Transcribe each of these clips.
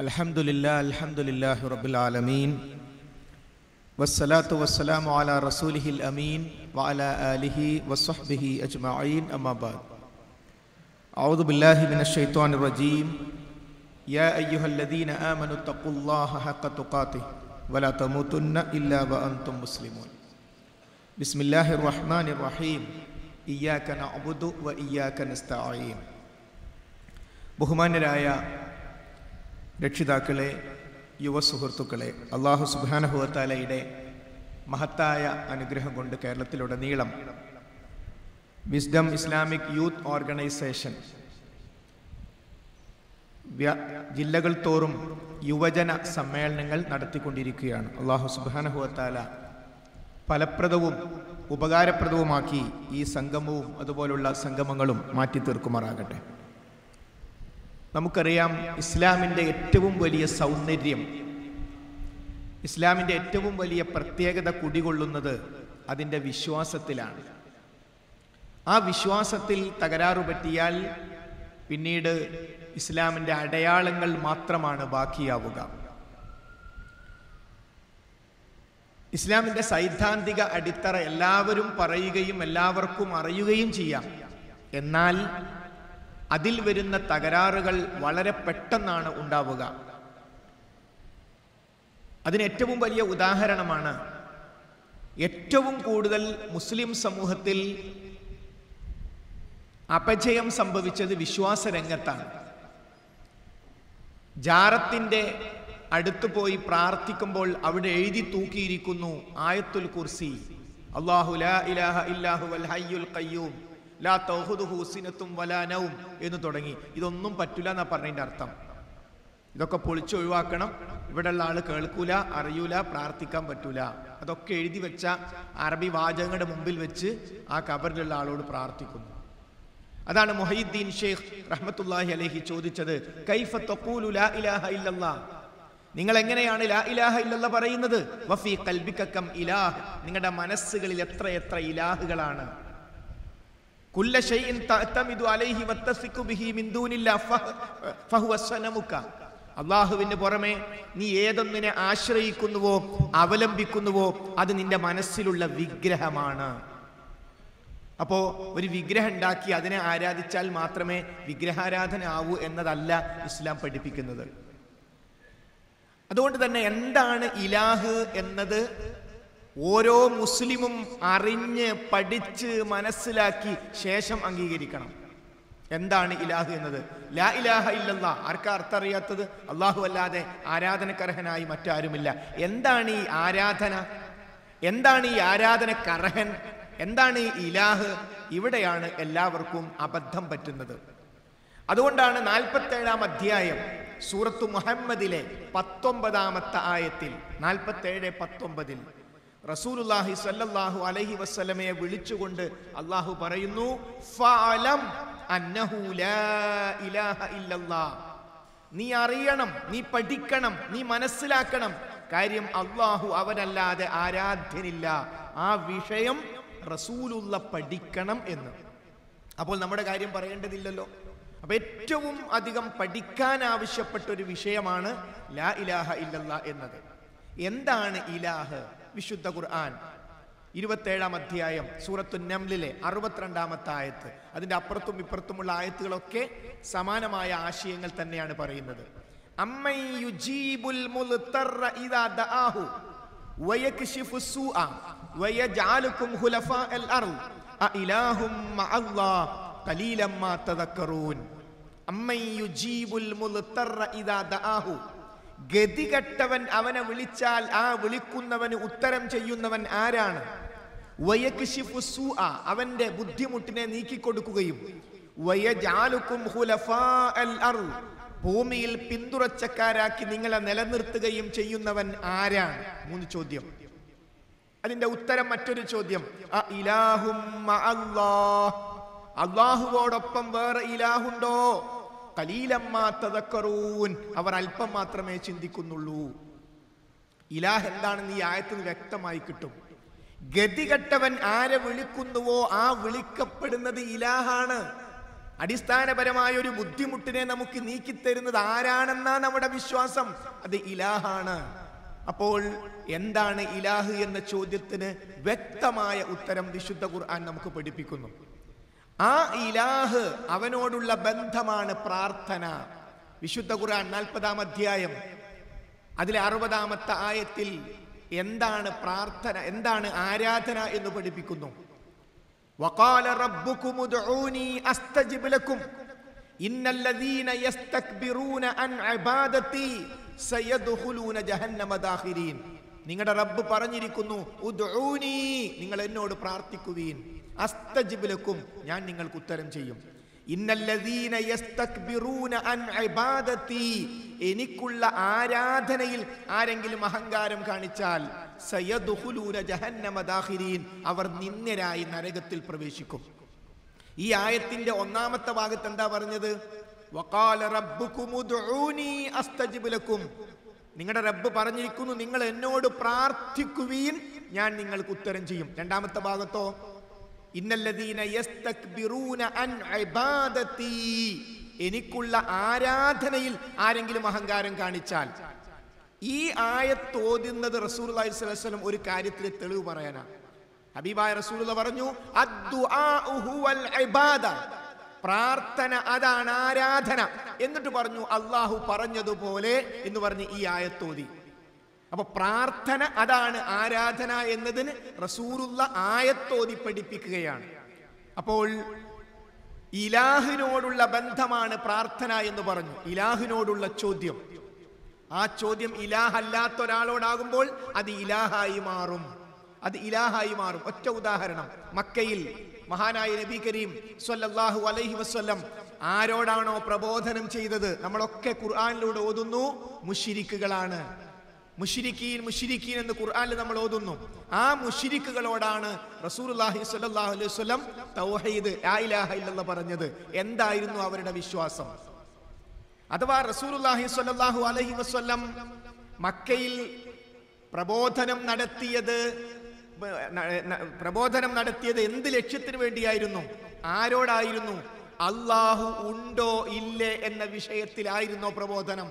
അൽഹംദുലില്ലാഹി റബ്ബിൽ ആലമീൻ വസ്സലാത്തു വസ്സലാമു അലാ റസൂലിഹിൽ അമീൻ വഅലാ ആലിഹി വസ്വഹ്ബിഹി അജ്മഈൻ അമ്മാ ബഅദ്. അഊദു ബില്ലാഹി മിനശ് ശൈത്വാനിർ റജീം. യാ അയ്യുഹല്ലദീന ആമനു തഖുല്ലാഹ ഹഖ്ക തുഖാതിഹി വലാ തമൂതുന്ന ഇല്ലാ വഅൻതും മുസ്ലിമൂൻ. ബിസ്മില്ലാഹിർ റഹ്മാനിർ റഹീം. ഇയ്യാക നഅ്ബുദു വ ഇയ്യാക നസ്തഈൻ. ബഹുമാന്യരായ രക്ഷിതാക്കളെ, യുവ സുഹൃത്തുക്കളെ, അല്ലാഹു സുബ്ഹാനഹു വ തആലയുടെ മഹത്തായ അനുഗ്രഹം കൊണ്ട് കേരളത്തിലുടനീളം വിസ്ഡം ഇസ്ലാമിക് യൂത്ത് ഓർഗനൈസേഷൻ ജില്ലകൾ തോറും യുവജന സമ്മേളനങ്ങൾ നടത്തിക്കൊണ്ടിരിക്കുകയാണ്. അല്ലാഹു സുബ്ഹാനഹു വ തആല ഫലപ്രദവും ഉപകാരപ്രദവുമാക്കി ഈ സംഗമവും അതുപോലുള്ള സംഗമങ്ങളും മാറ്റി തീർക്കുമാറാകട്ടെ. നമുക്കറിയാം, ഇസ്ലാമിൻ്റെ ഏറ്റവും വലിയ സൗന്ദര്യം, ഇസ്ലാമിൻ്റെ ഏറ്റവും വലിയ പ്രത്യേകത കുടികൊള്ളുന്നത് അതിൻ്റെ വിശ്വാസത്തിലാണ്. ആ വിശ്വാസത്തിൽ തകരാറു പറ്റിയാൽ പിന്നീട് ഇസ്ലാമിൻ്റെ അടയാളങ്ങൾ മാത്രമാണ് ബാക്കിയാവുക. ഇസ്ലാമിൻ്റെ സൈദ്ധാന്തിക അടിത്തറ എല്ലാവരും പറയുകയും എല്ലാവർക്കും അറിയുകയും ചെയ്യാം. എന്നാൽ അതിൽ വരുന്ന തകരാറുകൾ വളരെ പെട്ടെന്നാണ് ഉണ്ടാവുക. അതിന് ഏറ്റവും വലിയ ഉദാഹരണമാണ് ഏറ്റവും കൂടുതൽ മുസ്ലിം സമൂഹത്തിൽ അപജയം സംഭവിച്ചത് വിശ്വാസ രംഗത്താണ്. ജാറത്തിൻ്റെ അടുത്ത് പോയി പ്രാർത്ഥിക്കുമ്പോൾ അവിടെ എഴുതി തൂക്കിയിരിക്കുന്നു ആയത്തുൽ കുർസി, അല്ലാഹു ലാ ഇലാഹ ഇല്ലാഹു വൽ ഹയ്യുൽ ഖയ്യൂം ലാ തൗഖുദുഹു സിനത്തും വലാ നൗം എന്ന് തുടങ്ങി. ഇതൊന്നും പറ്റൂല എന്നാ പറഞ്ഞതിൻ്റെ അർത്ഥം. ഇതൊക്കെ പൊളിച്ചൊഴിവാക്കണം, ഇവിടെയുള്ള ആൾ കേൾക്കൂല, അറിയൂല, പ്രാർത്ഥിക്കാൻ പറ്റൂല. അതൊക്കെ എഴുതി വെച്ച അറബി വാചകങ്ങളുടെ മുമ്പിൽ വെച്ച് ആ ഖബറിലുള്ള ആളോട് പ്രാർത്ഥിക്കുന്നു. അതാണ് മുഹയ്യിദ്ദീൻ ഷെയ്ഖ് റഹ്മത്തുള്ളാഹി അലൈഹി ചോദിച്ചത്, കൈഫ തഖൂലു ലാ ഇലാഹ ഇല്ലല്ലാഹ്, നിങ്ങൾ എങ്ങനെയാണ് ലാ ഇലാഹ ഇല്ലല്ലാഹ് പറയുന്നത്? വഫീ ഖൽബിക കം ഇലാഹ്, നിങ്ങളുടെ മനസ്സുകളിൽ എത്ര എത്ര ഇലാഹുകളാണ്. കുല്ല ഷൈഇൻ തഅ്തമിദു അലൈഹി വത്തസിഖു ബിഹി മിൻ ദൂനില്ലാഹ് ഫഹുവ സനമുക, അല്ലാഹുവിന് പുറമെ നീ ഏതൊന്നിനെ ആശ്രയിക്കുന്നുവോ അവലംബിക്കുന്നുവോ അത് നിന്റെ മനസ്സിലുള്ള വിഗ്രഹമാണ്. അപ്പോ ഒരു വിഗ്രഹം ഉണ്ടാക്കി അതിനെ ആരാധിച്ചാൽ മാത്രമേ വിഗ്രഹാരാധന ആവൂ എന്നതല്ല ഇസ്ലാം പഠിപ്പിക്കുന്നത്. അതുകൊണ്ട് തന്നെ എന്താണ് ഇലാഹ് എന്നത് ഓരോ മുസ്ലിമും അറിഞ്ഞ് പഠിച്ച് മനസ്സിലാക്കി ശേഷം അംഗീകരിക്കണം. എന്താണ് ഇലാഹ് എന്നത്? ലാ ഇലാഹ ഇല്ലല്ലാഹ്, ആർക്കാ അർത്ഥം അറിയാത്തത്? അല്ലാഹു അല്ലാതെ ആരാധനക്കർഹനായി മറ്റാരുമില്ല. എന്താണ് ഈ ആരാധന? എന്താണ് ഈ ആരാധനക്കർഹൻ? എന്താണ് ഈ ഇലാഹ്? ഇവിടെയാണ് എല്ലാവർക്കും അബദ്ധം പറ്റുന്നത്. അതുകൊണ്ടാണ് 47-ാം അധ്യായം സൂറത്തു മുഹമ്മദിലെ 19-ാമത്തെ ആയത്തിൽ 47-19 റസൂലുള്ളാഹി സ്വല്ലല്ലാഹു അലൈഹി വസല്ലമയെ വിളിച്ചുകൊണ്ട് അല്ലാഹു പറയുന്നു, ഫഅലം അന്നഹു ലാ ഇലാഹ ഇല്ലല്ലാഹ്, നീ അറിയണം, നീ പഠിക്കണം, നീ മനസ്സിലാക്കണം കാര്യം അല്ലാഹു അവനല്ലാതെ ആരാധ്യനില്ല. ആ വിഷയം റസൂലുള്ള പഠിക്കണം എന്ന്. അപ്പോൾ നമ്മുടെ കാര്യം പറയേണ്ടതില്ലല്ലോ. അപ്പൊ ഏറ്റവും അധികം പഠിക്കാൻ ആവശ്യപ്പെട്ട ഒരു വിഷയമാണ് ലാ ഇലാഹ ഇല്ലല്ലാഹ് എന്നത്. എന്താണ് ഇലാഹ്? വിശുദ്ധ ഖുർആൻ 27-ാം അധ്യായം സൂറത്തു നംലിലെ 62-ാമത്തെ ആയത്ത്, അതിന്റെ അപ്പുറത്തും ഇപ്പുറത്തുമുള്ള ആയത്തുകളൊക്കെ സമാനമായ ആശയങ്ങൾ തന്നെയാണ് പറയുന്നത്. അമ്മൻ യുജീബുൽ മുൽതറ ഇദാ ദആഹു വയക്ഷിഫു സൂഅ വയജഅലുകും ഖുലഫാഅൽ അർള് അഇലാഹും മഅല്ലാഹ് ഖലീലൻ മാ തദക്കറൂൻ. അമ്മൻ യുജീബുൽ മുൽതറ ഇദാ ദആഹു, ഗതികെട്ടവൻ അവനെ വിളിച്ചാൽ ആ വിളിക്കുന്നവന് ഉത്തരം ചെയ്യുന്നവൻ ആരാണ്? വയക്ഷിഫു സൂഅ, അവന്റെ ബുദ്ധിമുട്ടിനെ നീക്കിക്കൊടുക്കുകയും വയജഅലുകും ഖുലഫാഅൽ അർള്, ഭൂമിയിൽ പിന്തുടർച്ചക്കാരാക്കി നിങ്ങളെ നിലനിർത്തുകയും ചെയ്യുന്നവൻ ആരാണ്? 3 ചോദ്യം. അതിന്റെ ഉത്തരം മറ്റൊരു ചോദ്യം, അഇലാഹും മഅല്ലാഹ്, അല്ലാഹുവോടൊപ്പം വേറെ ഇലാഹുണ്ടോ? ഖലീലൻ മാ തദക്കറൂൻ, അവർ അല്പം മാത്രമേ ചിന്തിക്കുന്നുള്ളൂ. ഇലാഹ് എന്താണെന്ന് ഈ ആയത്തിൽ വ്യക്തമായി കിട്ടും. ഗതികെട്ടവൻ ആരെ വിളിക്കുന്നുവോ ആ വിളിക്കപ്പെടുന്നത് ഇലാഹാണ്. അടിസ്ഥാനപരമായ ഒരു ബുദ്ധിമുട്ടിനെ നമുക്ക് നീക്കിത്തരുന്നത് ആരാണെന്നാണ് നമ്മുടെ വിശ്വാസം. അത് ഇലാഹാണ്. അപ്പോൾ എന്താണ് ഇലാഹ് എന്ന ചോദ്യത്തിന് വ്യക്തമായ ഉത്തരം വിശുദ്ധ ഖുർആൻ നമുക്ക് പഠിപ്പിക്കുന്നു. ആ ഇലാഹ്, അവനോടുള്ള ബന്ധമാണ് പ്രാർത്ഥന. വിശുദ്ധ ഖുർആൻ 40-ാം അധ്യായം അതിലെ 60-ാമത്തെ ആയത്തിൽ എന്താണ് പ്രാർത്ഥന, എന്താണ് ആരാധന എന്ന് പഠിപ്പിക്കുന്നു. വഖാല റബ്ബുകും ഉദ്ഊനി അസ്തജിബ് ലക്കും ഇന്നല്ലദീന യസ്തക്ബിറൂന അൻ ഇബാദതി സയദ്ഖുലൂന ജഹന്നമ ദാഖിരീൻ. നിങ്ങളുടെ റബ്ബ് പറഞ്ഞിരിക്കുന്നു, ഉദ്ഊനി, നിങ്ങൾ എന്നോട് പ്രാർത്ഥിക്കുവീൻ, അസ്തജിബ് ലക്കും, ഞാൻ നിങ്ങൾക്ക് ഉത്തരം ചെയ്യും. ഇന്നല്ലദീന യസ്തക്ബിറൂന അൻ ഇബാദതി, എനിക്കുള്ള ആരാധനയിൽ ആരെങ്കിലും അഹങ്കാരം കാണിച്ചാൽ സയദ്ഖുലൂന ജഹന്നമ ദാഖിരീൻ, അവർ നിന്ദ്യരായി നരകത്തിൽ പ്രവേശിക്കും. ഈ ആയത്തിന്റെ 1-ാമത്തെ ഭാഗത്ത് എന്താ പറഞ്ഞത്? വഖാല റബ്ബുകും ഉദ്ഊനി അസ്തജിബ് ലക്കും. നിങ്ങളുടെ റബ്ബ് പറഞ്ഞിരിക്കുന്നു, നിങ്ങൾ എന്നോട് പ്രാർത്ഥിക്കുവീൻ, ഞാൻ നിങ്ങൾക്ക് ഉത്തരം ചെയ്യും. 2-ാമത്തെ ഭാഗത്തോ ഇന്നല്ലദീന യസ്തക്ബിറൂന അൻ ഇബാദതി, എനിക്കുള്ള ആരാധനയിൽ ആരെങ്കിലും അഹങ്കാരം കാണിച്ചാൽ. ഈ ആയത്ത് ഓതുന്നത് റസൂലുള്ളാഹി സ്വല്ലല്ലാഹു അലൈഹി വസല്ലം ഒരു കാര്യത്തിൽ തെളിവ് പറയാനാണ്. ഹബീബായ റസൂലുള്ളാഹി പറഞ്ഞു, അദ്ദുആഉ ഹുവൽ ഇബാദ, പ്രാർത്ഥന അതാണ് ആരാധന. എന്നിട്ട് പറഞ്ഞു അള്ളാഹു പറഞ്ഞതുപോലെ എന്ന് പറഞ്ഞ് ഈ ആയത്തോതി. അപ്പൊ പ്രാർത്ഥന അതാണ് ആരാധന എന്നതിന് റസൂലുള്ള ആയത്തോതി പഠിപ്പിക്കുകയാണ്. അപ്പോൾ ഇലാഹിനോടുള്ള ബന്ധമാണ് പ്രാർത്ഥന എന്ന് പറഞ്ഞു. ഇലാഹിനോടുള്ള ചോദ്യം, ആ ചോദ്യം ഇലാഹല്ലാത്ത ഒരാളോടാകുമ്പോൾ അത് ഇലാഹായി മാറും, അത് ഇലാഹായി മാറും. ഒറ്റ ഉദാഹരണം, മക്കയിൽ മഹാനായ നബി കരീം സ്വല്ലല്ലാഹു അലൈഹി വസല്ലം ആരോടാണോ പ്രബോധനം ചെയ്തത്, നമ്മളൊക്കെ ഖുർആനിലൂടെ ഓതുന്നു, മുശ്രിക്കുകളാണ്. മുശ്രിക്കീൻ മുശ്രിക്കീൻ എന്ന് ഖുർആനിൽ നമ്മൾ ഓതുന്നു. ആ മുശ്രിക്കുകളോടാണ് റസൂലുള്ളാഹി സ്വല്ലല്ലാഹു അലൈഹി വസല്ലം തൗഹീദ്, ലാ ഇലാഹ ഇല്ലല്ലാഹ് പറഞ്ഞത്. എന്തായിരുന്നു അവരുടെ വിശ്വാസം? അഥവാ റസൂലുള്ളാഹി സ്വല്ലല്ലാഹു അലൈഹി വസല്ലം മക്കയിൽ പ്രബോധനം നടത്തിയത് എന്ത് ലക്ഷ്യത്തിന് വേണ്ടിയായിരുന്നു? ആരോടായിരുന്നു? അല്ലാഹു ഉണ്ടോ ഇല്ലേ എന്ന വിഷയത്തിലായിരുന്നോ പ്രബോധനം?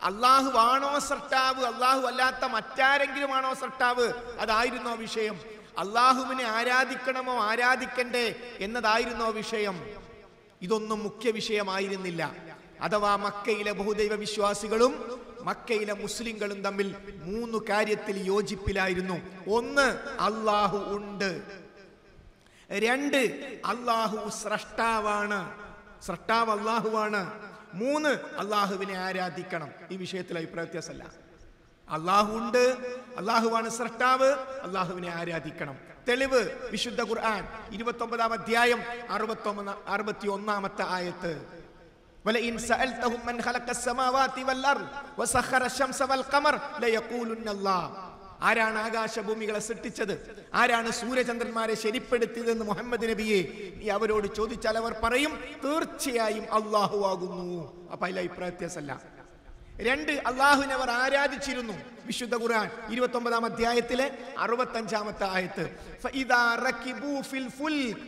അല്ലാഹു ആണോ സൃഷ്ടാവ്, അല്ലാഹു അല്ലാത്ത മറ്റാരെങ്കിലും ആണോ സൃഷ്ടാവ്, അതായിരുന്നോ വിഷയം? അല്ലാഹുവിനെ ആരാധിക്കണമോ ആരാധിക്കണ്ടേ എന്നതായിരുന്നോ വിഷയം? ഇതൊന്നും മുഖ്യ വിഷയമായിരുന്നില്ല. അഥവാ മക്കയിലെ ബഹുദൈവ വിശ്വാസികളും മക്കയിലെ മുസ്ലിങ്ങളും തമ്മിൽ 3 കാര്യത്തിൽ യോജിപ്പിലായിരുന്നു. 1, അല്ലാഹു ഉണ്ട്. 2, അല്ലാഹു സ്രഷ്ടാവാണ്, സ്രഷ്ടാവ് അല്ലാഹുവാണ്. 3, അല്ലാഹുവിനെ ആരാധിക്കണം. ഈ വിഷയത്തിൽ അഭിപ്രായ വ്യത്യാസമല്ല. അല്ലാഹു ഉണ്ട്, അല്ലാഹുവാണ് സ്രഷ്ടാവ്, അല്ലാഹുവിനെ ആരാധിക്കണം. തെളിവ് വിശുദ്ധ ഖുർആൻ 29-ാം അധ്യായം 61-ാമത്തെ ആയത്ത്. വലഇൻ സഅൽതഹും മൻ ഖലഖസ് സമാവാതി വൽ അർദ് വസഖറ അശ്-ശംസ വൽ ഖമർ ലയഖൂലുന്നല്ലാഹ്. ആരാണ് ആകാശഭൂമികളെ സൃഷ്ടിച്ചത്, ആരാണ് സൂര്യചന്ദ്രന്മാരെ ശരിപ്പെടുത്തിയതെന്ന് മുഹമ്മദ് നബിയെ നീ അവരോട് ചോദിച്ചാൽ അവർ പറയും, തീർച്ചയായും അല്ലാഹു ആകുന്നു. അപ്പൊ അതിൽ അഭിപ്രായ വ്യത്യാസമല്ല. 2, അല്ലാഹുവിനെ അവർ ആരാധിച്ചിരുന്നു. വിശുദ്ധ ഖുർആൻ 29-ാം അധ്യായത്തിലെ 65-ാമത്തെ ആയത്ത്. ഫഇദാ റകിബൂ ഫിൽ ഫുൽക്,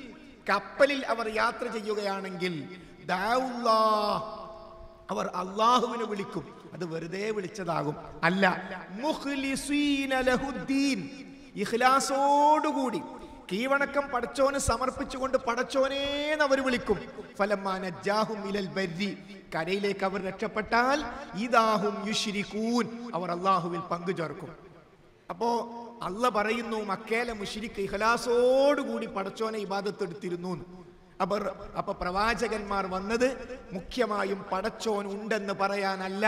കപ്പലിൽ അവർ യാത്ര ചെയ്യുകയാണെങ്കിൽ അവർ അല്ലാഹുവിനെ വിളിക്കും. അത് വെറുതെ വിളിച്ചതാകും അല്ല, മുഖ്ലിസീന ലഹുദ്ദീൻ, ഇഖ്ലാസോടുകൂടി കീവണക്കം പടച്ചോന് സമർപ്പിച്ചുകൊണ്ട് പടച്ചോനേന്ന് അവർ വിളിക്കും. ഫലമ്മാ നജ്ജാഹും ഇലൽ ബർരി, കരയിലേക്ക് അവർ രക്ഷപ്പെട്ടാൽ ഇദാഹും യുശ്രികൂൻ, അവർ അല്ലാഹുവിൽ പങ്കു ചേർക്കും. അപ്പോ അല്ല പറയുന്നു, മക്കയിലെ മുശ്രിക്ക് ഇഖ്ലാസോടുകൂടി പടച്ചോനെ ഇബാദത്ത് എടുത്തിരുന്നു. അപ്പൊ പ്രവാചകന്മാർ വന്നത് മുഖ്യമായും പടച്ചോൻ ഉണ്ടെന്ന് പറയാനല്ല,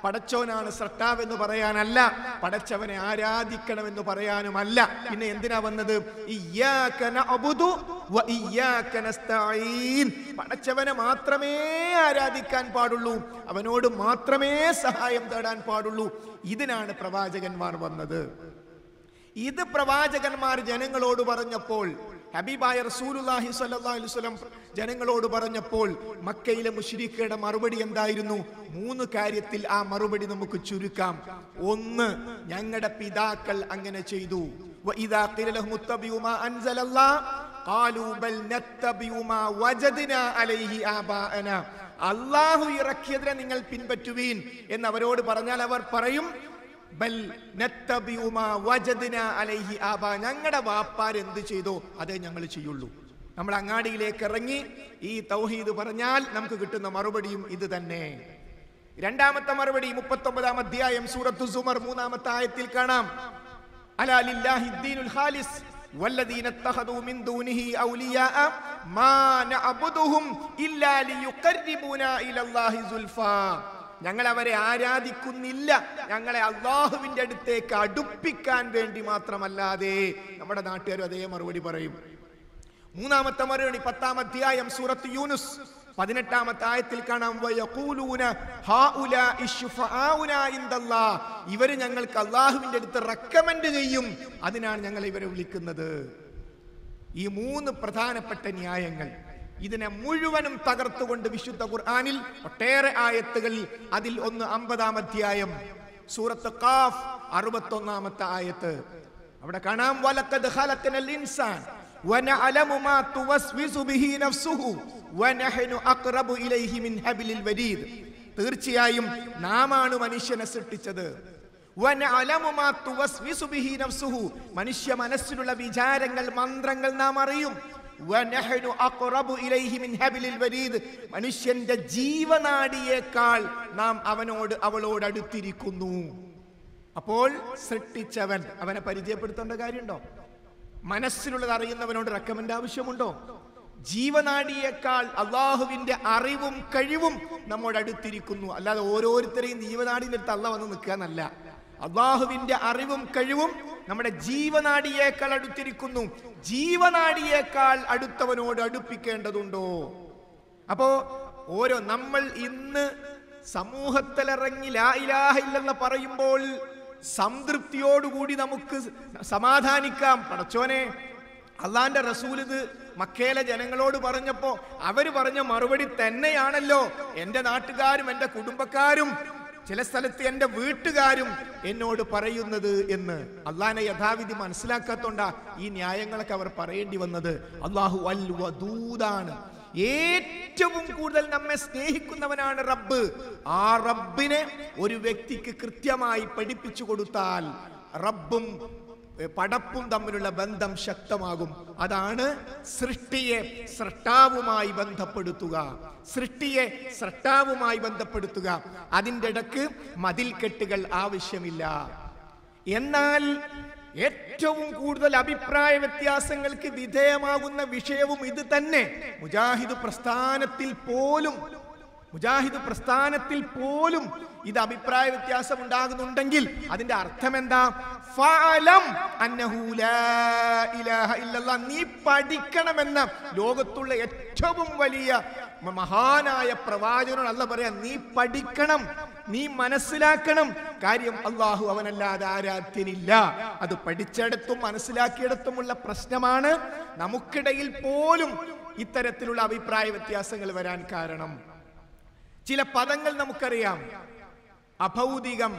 പടച്ചോനാണ് സൃഷ്ടാവെന്ന് പറയാനല്ല, പടച്ചവനെ ആരാധിക്കണമെന്ന് പറയാനുമല്ല. പിന്നെ എന്തിനാ വന്നത്? ഇയ്യാക നഅ്ബുദു വ ഇയ്യാക നസ്തഈൻ, പടച്ചവനെ മാത്രമേ ആരാധിക്കാൻ പാടുള്ളൂ, അവനോട് മാത്രമേ സഹായം തേടാൻ പാടുള്ളൂ. ഇതിനാണ് പ്രവാചകന്മാർ വന്നത്. ഇത് പ്രവാചകന്മാർ ജനങ്ങളോട് പറഞ്ഞപ്പോൾ, ഹബീബായ റസൂലുള്ളാഹി സ്വല്ലല്ലാഹു അലൈഹി വസല്ലം ജനങ്ങളോട് പറഞ്ഞപ്പോൾ മക്കയിലെ മുശ്രിക്കുകളുടെ മറുപടി എന്തായിരുന്നു? 3 കാര്യത്തിൽ ആ മറുപടി നമുക്ക് ചുരുക്കാം. 1, ഞങ്ങളുടെ പിതാക്കൾ അങ്ങനെ ചെയ്തു. വഇദാ ഖില ലഹും ഇത്തബിഉ മാ അൻസലല്ലാഹ്, ഖാലൂ ബൽ നത്തബിഉ മാ വജദ്നാ അലൈഹി ആബാഅനാ, അല്ലാഹു ഇറക്കിയതിനെ നിങ്ങൾ പിൻപറ്റുവീൻ എന്ന് അവരോട് പറഞ്ഞാൽ അവർ പറയും ബൽ നത്തബിഉ മാ വജദ്നാ അലൈഹി ആബാ, ഞങ്ങളുടെ വാപ്പാർ എന്ത് ചെയ്തോ അതേ ഞങ്ങൾ ചെയ്യുള്ളൂ. നമ്മൾ അങ്ങാടിയിലേക്ക് ഇറങ്ങി ഈ തൗഹീദ് പറഞ്ഞാൽ നമുക്ക് കിട്ടുന്ന മറുപടിയും ഇത് തന്നെ. രണ്ടാമത്തെ മറുപടി 39-ാം അധ്യായം സൂറത്തു സുമർ 3-ാമത്തെ ആയത്തിൽ കാണാം. അലാ ലില്ലാഹി ദീനുൽ ഖാലിസ് വല്ലദീന ഇത്തഖദൂ മിൻ ദൂനിഹി ഔലിയാഅ മാ നഅബുദുഹും ഇല്ലാ ലിയുഖർരിബൂനാ ഇലല്ലാഹി സുൽഫാ, ഞങ്ങൾ അവരെ ആരാധിക്കുന്നില്ല ഞങ്ങളെ അല്ലാഹുവിന്റെ അടുത്തേക്ക് അടുപ്പിക്കാൻ വേണ്ടി മാത്രമല്ലാതെ. നമ്മുടെ നാട്ടുകാരും അതേ മറുപടി പറയും. മൂന്നാമത്തെ മറുപടി 10-ാം അധ്യായം സൂറത്ത് യൂനുസ് 18-ാമത്തെ ആയത്തിൽ കാണാം. വയഖൂലൂന ഹൗലാഇ ശുഫആഉനാ ഇൻദല്ലാഹ്, ഇവർ ഞങ്ങൾക്ക് അല്ലാഹുവിന്റെ അടുത്ത് റെക്കമെൻഡ് ചെയ്യും, അതിനാണ് ഞങ്ങൾ ഇവരെ വിളിക്കുന്നത്. ഈ 3 പ്രധാനപ്പെട്ട ന്യായങ്ങൾ ഇതിനെ മുഴുവനും തകർത്തുകൊണ്ട് വിശുദ്ധ ഖുർആനിൽ ഒട്ടേറെ ആയത്തുകളിൽ, അതിൽ ഒന്ന് 50-ാം അധ്യായം സൂറത്ത് ഖാഫ് 61-ാമത്തെ ആയത്ത്. അവിടെ കാണാം വലഖദ് ഖലഖനൽ ഇൻസാൻ വനഅലമു മാ തുവസ്വിസു ബിഹി നഫ്സുഹു വനഹ്നു അഖ്റബു ഇലൈഹി മിൻ ഹബ്ലിൽ വരീദ്, തീർച്ചയായും നാമാണ് മനുഷ്യനെ സൃഷ്ടിച്ചത്. വനഅലമു മാ തുവസ്വിസു ബിഹി നഫ്സുഹു, മനുഷ്യ മനസ്സിലുള്ള വിചാരങ്ങൾ മന്ത്രങ്ങൾ നാം അറിയും. വനഹ്നു അഖ്റബു ഇലൈഹി മിൻ ഹബ്ലിൽ വരീദ്, മനുഷ്യന്റെ ജീവനാഡിയേക്കാൾ നാം അവളോട് അടുത്തിരിക്കുന്നു. അപ്പോൾ സൃഷ്ടിച്ചവൻ അവനെ പരിചയപ്പെടുത്തേണ്ട കാര്യമുണ്ടോ? മനസ്സിലുള്ളത് അറിയുന്നവനോട് റെക്കമെൻഡ് ആവശ്യമുണ്ടോ? ജീവനാഡിയേക്കാൾ അള്ളാഹുവിന്റെ അറിവും കഴിവും നമ്മോട് അടുത്തിരിക്കുന്നു. അല്ലാതെ ഓരോരുത്തരെയും ജീവനാടിന്റെ അടുത്ത് അള്ളാഹ് വന്ന് നിൽക്കുക എന്നല്ല. അള്ളാഹുവിന്റെ അറിവും കഴിവും നമ്മുടെ ജീവനാഡിയേക്കാൾ അടുത്തിരിക്കുന്നു. ജീവനാഡിയേക്കാൾ അടുത്തവനോട് അടുപ്പിക്കേണ്ടതുണ്ടോ? അപ്പോ നമ്മൾ ഇന്ന് സമൂഹത്തിലിറങ്ങി ലാ ഇലാഹ ഇല്ലല്ലാഹ് പറയുമ്പോൾ സംതൃപ്തിയോടുകൂടി നമുക്ക് സമാധാനിക്കാം. പടച്ചോനെ, അള്ളാന്റെ റസൂൽ ഇത് മക്കയിലെ ജനങ്ങളോട് പറഞ്ഞപ്പോ അവര് പറഞ്ഞ മറുപടി തന്നെയാണല്ലോ എന്റെ നാട്ടുകാരും എന്റെ കുടുംബക്കാരും ചില സ്ഥലത്ത് എന്റെ വീട്ടുകാരും എന്നോട് പറയുന്നത് എന്ന്. അള്ളാനെ യഥാവിധി മനസ്സിലാക്കാത്തോണ്ടാ ഈ ന്യായങ്ങളൊക്കെ അവർ പറയേണ്ടി വന്നത്. അള്ളാഹു അൽ വദൂദാണ്, ഏറ്റവും കൂടുതൽ നമ്മെ സ്നേഹിക്കുന്നവനാണ് റബ്ബ്. ആ റബ്ബിനെ ഒരു വ്യക്തിക്ക് കൃത്യമായി പഠിപ്പിച്ചു കൊടുത്താൽ റബ്ബും പടപ്പും തമ്മിലുള്ള ബന്ധം ശക്തമാകും. അതാണ് സൃഷ്ടിയെ സ്രഷ്ടാവുമായി ബന്ധപ്പെടുത്തുക. സൃഷ്ടിയെ സ്രഷ്ടാവുമായി ബന്ധപ്പെടുത്തുക. അതിൻ്റെ ഇടക്ക് മതിൽക്കെട്ടുകൾ ആവശ്യമില്ല. എന്നാൽ ഏറ്റവും കൂടുതൽ അഭിപ്രായ വ്യത്യാസങ്ങൾക്ക് വിധേയമാകുന്ന വിഷയവും ഇത് തന്നെ. മുജാഹിദ് പ്രസ്ഥാനത്തിൽ പോലും ഇത് അഭിപ്രായ വ്യത്യാസം ഉണ്ടാകുന്നുണ്ടെങ്കിൽ അതിന്റെ അർത്ഥം എന്താ? ഫഅലം അന്നഹു ലാ ഇലാഹ ഇല്ലല്ലാഹ്, നീ പഠിക്കണമെന്ന ലോകത്തുള്ള ഏറ്റവും വലിയ മഹാനായ പ്രവാചകനോട് അല്ലാഹ് പറയാ, നീ പഠിക്കണം, നീ മനസ്സിലാക്കണം. കാര്യം അല്ലാഹു അവനല്ലാതെ ആരാധ്യനില്ല. അത് പഠിച്ചിടത്തും മനസ്സിലാക്കിയിടത്തുമുള്ള പ്രശ്നമാണ് നമുക്കിടയിൽ പോലും ഇത്തരത്തിലുള്ള അഭിപ്രായ വ്യത്യാസങ്ങൾ വരാൻ കാരണം. ചില പദങ്ങൾ നമുക്കറിയാം. അഭൗതികം,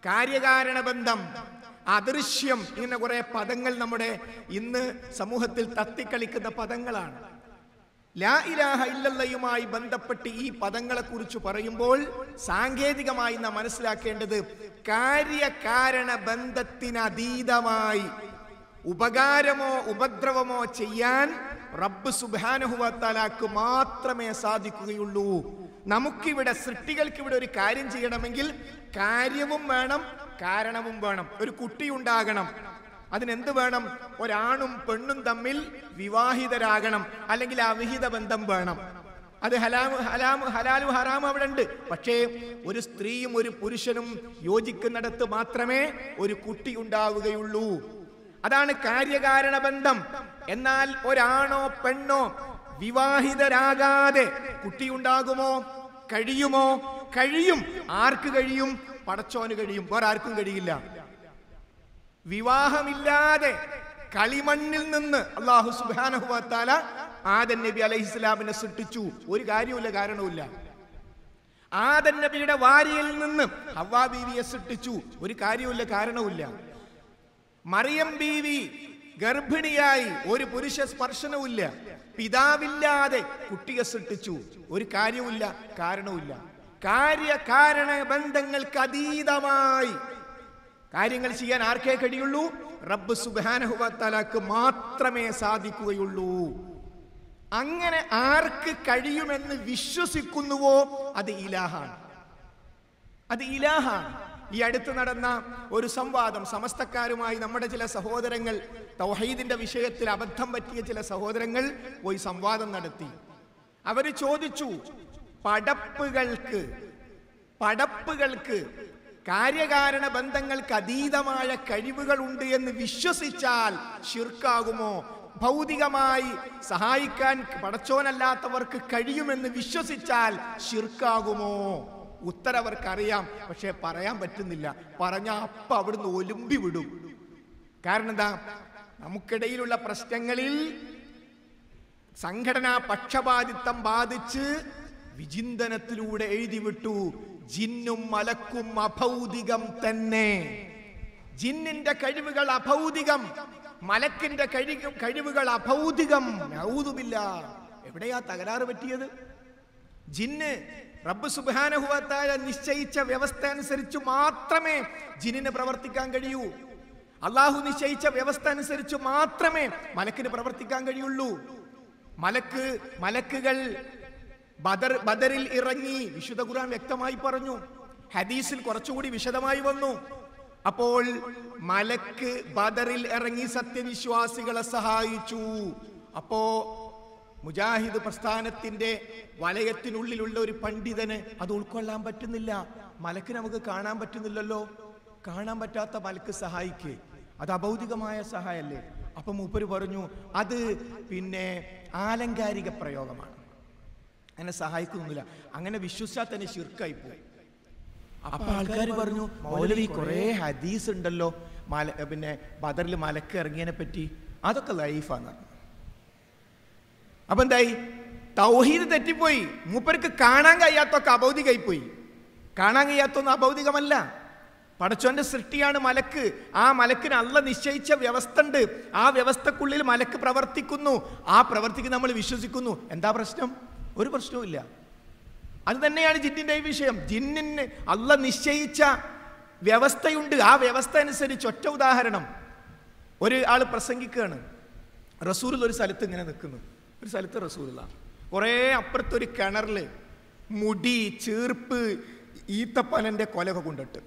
കാര്യകാരണ ബന്ധം, അദൃശ്യം, ഇങ്ങനെ കുറെ പദങ്ങൾ നമ്മുടെ ഇന്ന് സമൂഹത്തിൽ തത്തിക്കളിക്കുന്ന പദങ്ങളാണ്. ലാ ഇലാഹ ഇല്ലല്ലാഹുമായി ബന്ധപ്പെട്ട് ഈ പദങ്ങളെ കുറിച്ച് പറയുമ്പോൾ സാങ്കേതികമായി നാം മനസ്സിലാക്കേണ്ടത് കാര്യകാരണ ബന്ധത്തിനതീതമായി ഉപകാരമോ ഉപദ്രവമോ ചെയ്യാൻ റബ്ബ് സുബ്ഹാനഹു വ തആലക്ക് മാത്രമേ സാധിക്കുകയുള്ളൂ. നമുക്കിവിടെ സൃഷ്ടികൾക്കിവിടെ ഒരു കാര്യം ചെയ്യണമെങ്കിൽ കാര്യവും വേണം, കാരണവും വേണം. ഒരു കുട്ടി ഉണ്ടാകണം, അതിനെന്ത് വേണം? ഒരാണും പെണ്ണും തമ്മിൽ വിവാഹിതരാകണം, അല്ലെങ്കിൽ അവിഹിത ബന്ധം വേണം. അത് ഹലാലും ഹറാമും അവിടെ ഉണ്ട്. പക്ഷേ ഒരു സ്ത്രീയും ഒരു പുരുഷനും യോജിക്കുന്നിടത്ത് മാത്രമേ ഒരു കുട്ടി ഉണ്ടാവുകയുള്ളൂ. അതാണ് കാര്യകാരണ ബന്ധം. എന്നാൽ ഒരാണോ പെണ്ണോ വിവാഹിതരാകാതെ കുട്ടി ഉണ്ടാകുമോ? കഴിയുമോ? കഴിയും. ആർക്ക് കഴിയും? പടച്ചോന് കഴിയും, വേറെ ആർക്കും കഴിയില്ല. വിവാഹമില്ലാതെ കളിമണ്ണിൽ നിന്ന് അല്ലാഹു സുബ്ഹാനഹു വ തആല ആദം നബി അലൈഹിസ്സലാമിനെ സൃഷ്ടിച്ചു. ഒരു കാര്യവുമില്ല, കാരണവുമില്ല. ആദം നബിയുടെ ഭാര്യയിൽ നിന്ന് ഹവ്വാ ബീവിയെ സൃഷ്ടിച്ചു. ഒരു കാര്യവുമില്ല, കാരണവുമില്ല. മറിയം ബീവി ഗർഭിണിയായി, ഒരു പുരുഷ സ്പർശനവുമില്ല, പിതാവില്ലാതെ കുട്ടിയെ സൃഷ്ടിച്ചു. ഒരു കാര്യവുമില്ല, കാരണവുമില്ല. കാര്യകാരണ ബന്ധങ്ങൾക്ക് അതീതമായി കാര്യങ്ങൾ ചെയ്യാൻ ആർക്കേ കഴിയുള്ളൂ? റബ്ബ് സുബ്ഹാനഹു വ തആലക്ക് മാത്രമേ സാധിക്കുകയുള്ളൂ. അങ്ങനെ ആർക്ക് കഴിയുമെന്ന് വിശ്വസിക്കുന്നുവോ അത് ഇലാഹാണ്, അത് ഇലാഹാണ്. ഈ അടുത്ത് നടന്ന ഒരു സംവാദം, സമസ്തക്കാരുമായി നമ്മുടെ ചില സഹോദരങ്ങൾ, തൗഹീദിന്റെ വിഷയത്തിൽ അബദ്ധം പറ്റിയ ചില സഹോദരങ്ങൾ പോയി സംവാദം നടത്തി. അവര് ചോദിച്ചു, പടപ്പുകൾക്ക് കാര്യകാരണ ബന്ധങ്ങൾക്ക് അതീതമായ കഴിവുകളുണ്ട് എന്ന് വിശ്വസിച്ചാൽ ശിർക്കാകുമോ? ഭൗതികമായി സഹായിക്കാൻ പടച്ചോനല്ലാത്തവർക്ക് കഴിയുമെന്ന് വിശ്വസിച്ചാൽ ശിർക്കാകുമോ? ഉത്തരം അവർക്കറിയാം, പക്ഷെ പറയാൻ പറ്റുന്നില്ല. പറഞ്ഞ അപ്പ അവിടുന്ന് ഒലുമ്പി വിടും. കാരണം എന്താ? നമുക്കിടയിലുള്ള പ്രശ്നങ്ങളിൽ സംഘടനാ പക്ഷപാതിത്വം ബാധിച്ച് വിചിന്തനത്തിലൂടെ എഴുതി വിട്ടു, ജിന്നും മലക്കും അഭൗതികം തന്നെ. ജിന്നിന്റെ കഴിവുകൾ അഭൗതികം, മലക്കിന്റെ കഴിവുകൾ അഭൗതികം. നഊദുബില്ല. എവിടെയാ തകരാറ് പറ്റിയത്? ജിന്ന് റബ്ബ് സുബ്ഹാനഹു വ തആല നിശ്ചയിച്ച വ്യവസ്ഥ അനുസരിച്ച് മാത്രമേ ജിന്നിന് പ്രവർത്തിക്കാൻ കഴിയൂ. അള്ളാഹു നിശ്ചയിച്ച വ്യവസ്ഥ അനുസരിച്ച് മാത്രമേ മലക്കിന് പ്രവർത്തിക്കാൻ കഴിയുള്ളൂ. മലക്കുകൾ ബദറിൽ ഇറങ്ങി, വിശുദ്ധ ഖുർആൻ വ്യക്തമായി പറഞ്ഞു. ഹദീസിൽ കുറച്ചുകൂടി വിശദമായി വന്നു. അപ്പോൾ മലക്ക് ബദറിൽ ഇറങ്ങി സത്യവിശ്വാസികളെ സഹായിച്ചു. അപ്പോ മുജാഹിദ് പ്രസ്ഥാനത്തിന്റെ വലയത്തിനുള്ളിലുള്ള ഒരു പണ്ഡിതന് അത് ഉൾക്കൊള്ളാൻ പറ്റുന്നില്ല. മലക്ക് നമുക്ക് കാണാൻ പറ്റുന്നില്ലല്ലോ. കാണാൻ പറ്റാത്ത മലക്ക് സഹായിക്കേ, അത് അഭൗതികമായ സഹായല്ലേ? അപ്പൊ മൂപ്പര് പറഞ്ഞു, അത് ആലങ്കാരിക പ്രയോഗമാണ്, അങ്ങനെ സഹായിക്കുന്നില്ല. അങ്ങനെ വിശ്വസിച്ചാൽ തന്നെ ശിർക്കായി പോയി. അപ്പൊ ആൾക്കാർ പറഞ്ഞു, മൗലവി കുറെ ഹദീസ് ഉണ്ടല്ലോ ബദറിൽ മലക്ക് ഇറങ്ങിയതിനെ പറ്റി, അതൊക്കെ ലൈഫാണ്. അപ്പൊ എന്തായി? തൗഹീദ് തെറ്റിപ്പോയി. മൂപ്പർക്ക് കാണാൻ കഴിയാത്തൊക്കെ അഭൗതികമായി പോയി. കാണാൻ കഴിയാത്തൊന്നും അഭൗതികമല്ല, പടച്ചോന്റെ സൃഷ്ടിയാണ് മലക്ക്. ആ മലക്കിന് അള്ളാഹ് നിശ്ചയിച്ച വ്യവസ്ഥ ഉണ്ട്. ആ വ്യവസ്ഥക്കുള്ളിൽ മലക്ക് പ്രവർത്തിക്കുന്നു. ആ പ്രവർത്തിക്ക് നമ്മൾ വിശ്വസിക്കുന്നു. എന്താ പ്രശ്നം? ഒരു പ്രശ്നവും ഇല്ല. അത് തന്നെയാണ് ജിന്നിന്റെ ഈ വിഷയം. ജിന്നിന് അള്ളാഹ് നിശ്ചയിച്ച വ്യവസ്ഥയുണ്ട്. ആ വ്യവസ്ഥ അനുസരിച്ച്, ഒറ്റ ഉദാഹരണം, ഒരു ആൾ പ്രസംഗിക്കുകയാണ്. റസൂൽ ഒരു സ്ഥലത്ത് ഇങ്ങനെ നിൽക്കുന്നു. ഒരു സ്ഥലത്ത് റസൂലുള്ള കുറേ അപ്പുറത്തൊരു കിണറില് മുടി, ചീർപ്പ്, ഈത്തപ്പനന്റെ കൊലൊക്കെ കൊണ്ടിട്ട്,